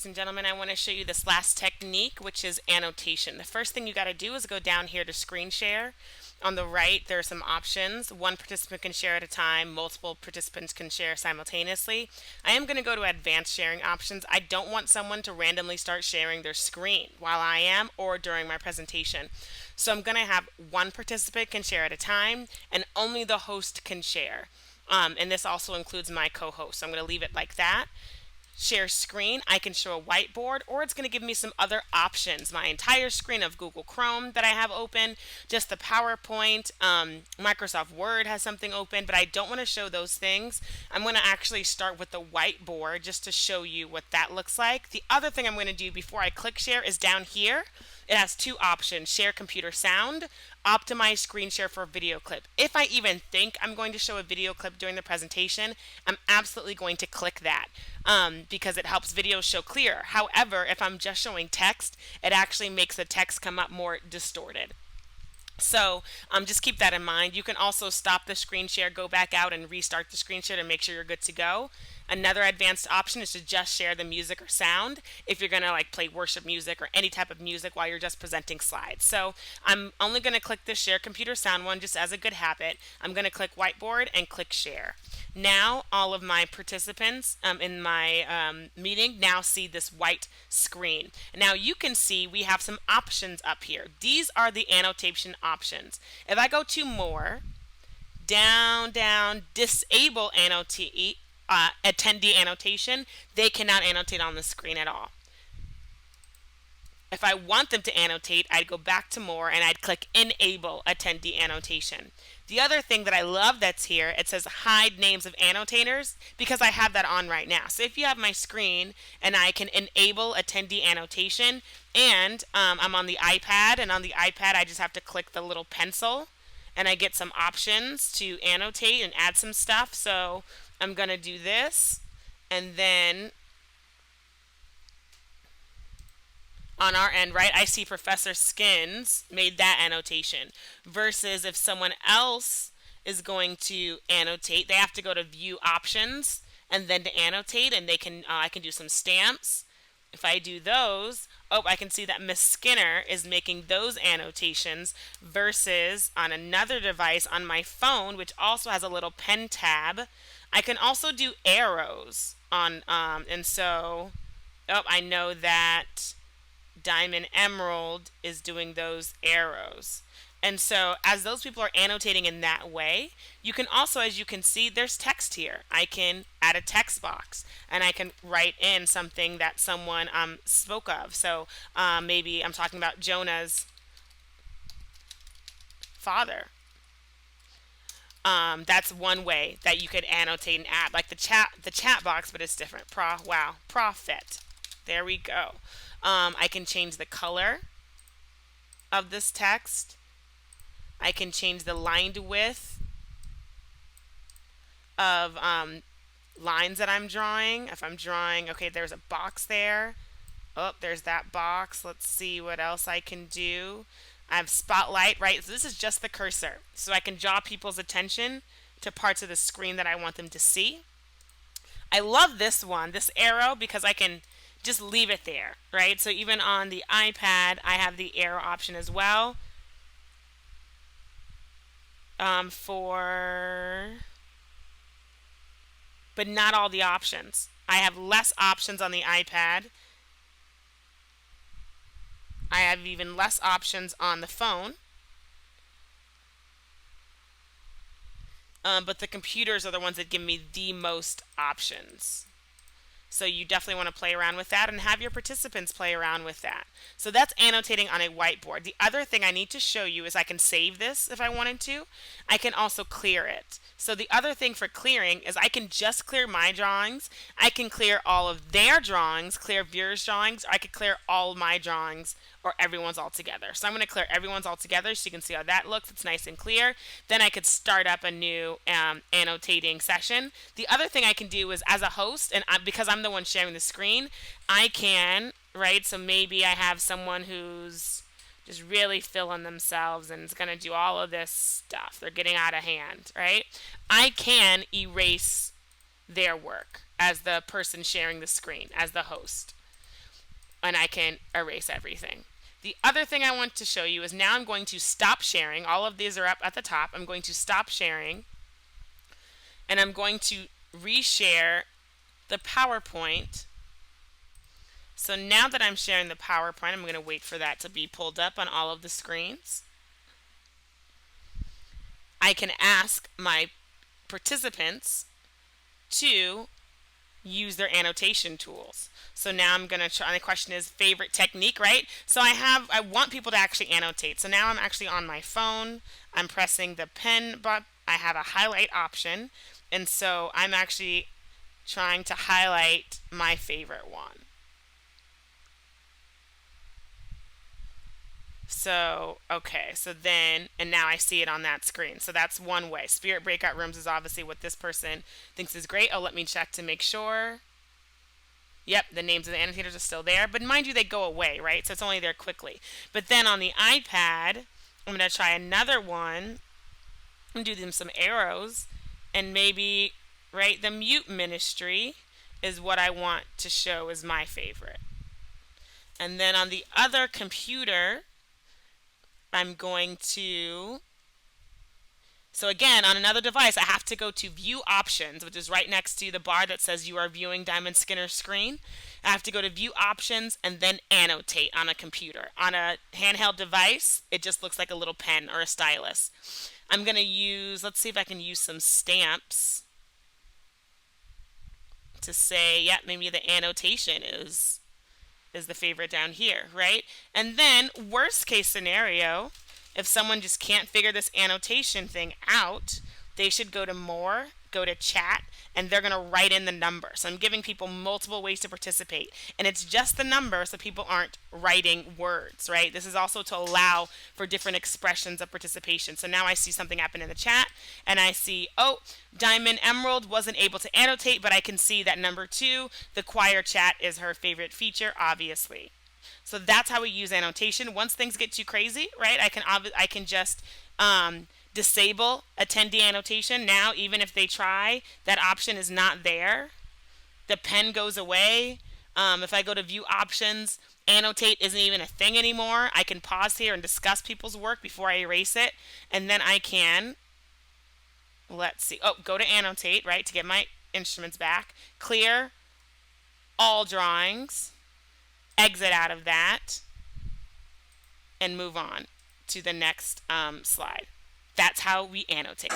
ladies and gentlemen, I want to show you this last technique, which is annotation. The first thing you got to do is go down here to screen share. On the right, there are some options. One participant can share at a time. Multiple participants can share simultaneously. I am going to go to advanced sharing options. I don't want someone to randomly start sharing their screen while I am or during my presentation. So I'm going to have one participant can share at a time, and only the host can share. And this also includes my co-host. So I'm going to leave it like that. Share screen, I can show a whiteboard, or it's going to give me some other options. My entire screen of Google Chrome that I have open, just the PowerPoint, Microsoft Word has something open, but I don't want to show those things. I'm going to actually start with the whiteboard just to show you what that looks like. The other thing I'm going to do before I click share is down here. It has two options: share computer sound, optimize screen share for video clip. If I even think I'm going to show a video clip during the presentation, I'm absolutely going to click that because it helps videos show clear. However, if I'm just showing text, it actually makes the text come up more distorted. So just keep that in mind. You can also stop the screen share, go back out and restart the screen share to make sure you're good to go. Another advanced option is to just share the music or sound if you're going to like play worship music or any type of music while you're just presenting slides. So I'm only going to click the share computer sound one just as a good habit. I'm going to click whiteboard and click share. Now all of my participants in my meeting now see this white screen. Now you can see we have some options up here. These are the annotation options. If I go to more, down, disable attendee annotation, they cannot annotate on the screen at all. If I want them to annotate, I'd go back to more and I'd click enable attendee annotation. The other thing that I love that's here, it says hide names of annotators, because I have that on right now. So if you have my screen and I can enable attendee annotation, and I'm on the iPad, and on the iPad I just have to click the little pencil and I get some options to annotate and add some stuff. So I'm going to do this, and then on our end, right, I see Professor Skins made that annotation, versus if someone else is going to annotate, they have to go to view options and then to annotate, and they can I can do some stamps. If I do those, I can see that Miss Skinner is making those annotations, versus on another device on my phone, which also has a little pen tab, I can also do arrows on, and so, I know that Diamond Emerald is doing those arrows. And so as those people are annotating in that way, you can also, as you can see, there's text here. I can add a text box and I can write in something that someone spoke of. So maybe I'm talking about Jonah's father. That's one way that you could annotate and add, like the chat box, but it's different. Prophet. There we go. I can change the color of this text. I can change the lined width of lines that I'm drawing. If I'm drawing, okay, there's a box there. There's that box. Let's see what else I can do. I have spotlight, right? So this is just the cursor. So I can draw people's attention to parts of the screen that I want them to see. I love this one, this arrow, because I can just leave it there, right? So even on the iPad, I have the arrow option as well. But not all the options. I have less options on the iPad. I have even less options on the phone. But the computers are the ones that give me the most options. So you definitely want to play around with that and have your participants play around with that. So that's annotating on a whiteboard. The other thing I need to show you is I can save this if I wanted to. I can also clear it. So the other thing for clearing is I can just clear my drawings. I can clear all of their drawings, clear viewers' drawings, or I could clear all my drawings or everyone's all together. So I'm going to clear everyone's all together so you can see how that looks. It's nice and clear. Then I could start up a new annotating session. The other thing I can do is, as a host, and because I'm the one sharing the screen, I can, right, so maybe I have someone who's just really feeling themselves and is going to do all of this stuff. They're getting out of hand, right? I can erase their work as the person sharing the screen, as the host. and I can erase everything. The other thing I want to show you is now I'm going to stop sharing. All of these are up at the top. I'm going to stop sharing, and I'm going to reshare the PowerPoint. So now that I'm sharing the PowerPoint, I'm going to wait for that to be pulled up on all of the screens. I can ask my participants to use their annotation tools. So now I'm going to try, the question is favorite technique, right? So I want people to actually annotate. So now I'm actually on my phone. I'm pressing the pen button. I have a highlight option. And so I'm actually trying to highlight my favorite one. So, okay, so then, and now I see it on that screen. So that's one way. Spirit breakout rooms is obviously what this person thinks is great. Oh, let me check to make sure. Yep, the names of the annotators are still there. But mind you, they go away, right? So it's only there quickly. But then on the iPad, I'm going to try another one and do them some arrows. And maybe, right, the mute ministry is what I want to show as my favorite. And then on the other computer, I'm going to, so again, on another device, I have to go to View Options, which is right next to the bar that says you are viewing Diamond Skinner's screen. I have to go to View Options and then Annotate on a computer. On a handheld device, it just looks like a little pen or a stylus. I'm going to use, let's see if I can use some stamps to say, yeah, maybe the annotation is the favorite down here, right? And then, worst case scenario, if someone just can't figure this annotation thing out, they should go to More, go to Chat, and they're going to write in the number. So I'm giving people multiple ways to participate. And it's just the number so people aren't writing words, right? This is also to allow for different expressions of participation. So now I see something happen in the chat, and I see, oh, Diamond Emerald wasn't able to annotate, but I can see that number 2, the choir chat, is her favorite feature, obviously. So that's how we use annotation. Once things get too crazy, right, I can just disable attendee annotation. Now, even if they try, that option is not there. The pen goes away. If I go to View Options, Annotate isn't even a thing anymore. I can pause here and discuss people's work before I erase it. And then I can, let's see, go to Annotate, right, to get my instruments back. Clear all drawings. Exit out of that. And move on to the next slide. That's how we annotate.